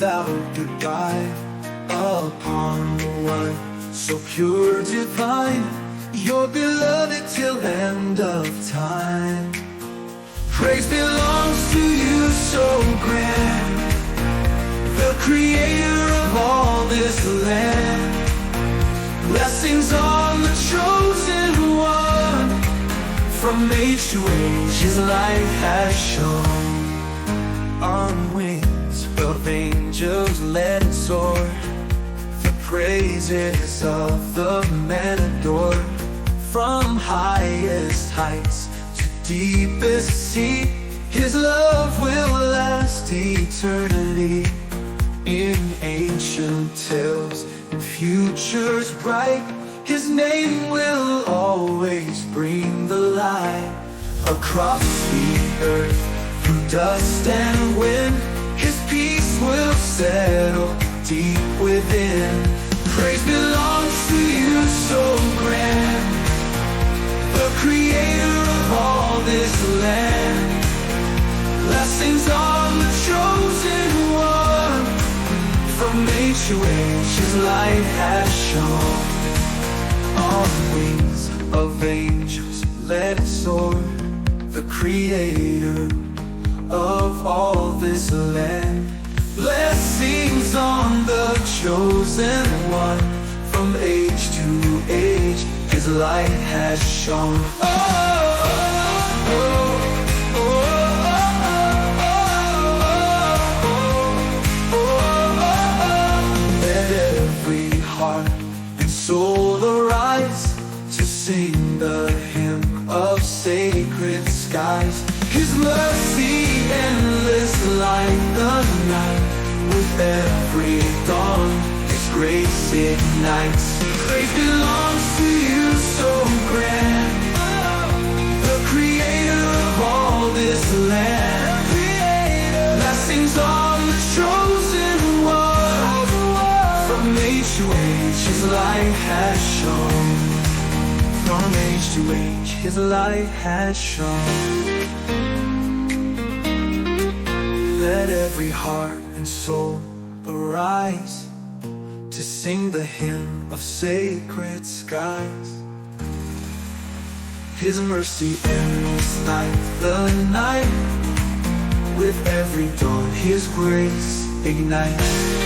without goodbye upon the one so pure, divine, your beloved till end of time. Praise belongs to you, so grand, the creator of all this land. Blessings on the chosen one, from age to age his light has shone. On wings of angels let it soar, the praises of the man adored. From highest heights to deepest sea, his love will last eternity. In ancient tales and futures bright, his name will always bring the light. Across the earth, through dust and wind, his peace will settle deep within. Praise belongs to you, so grand, the creator of all this land. Blessings on the chosen one, from age to age his light has shone. On wings of angels let it soar, the creator of all this land. Blessings on the chosen one, from age to age his light has shone. Let every heart and soul arise to sing the hymn of sacred skies. His mercy endless like the night, with every dawn his grace ignites. Praise belongs to you, so grand, the creator of all this land. Blessings on the chosen one, from age to age his light has shone. From age to age his light has shone. Let every heart and soul arise to sing the hymn of sacred skies. His mercy endless like the night, with every dawn his grace ignites.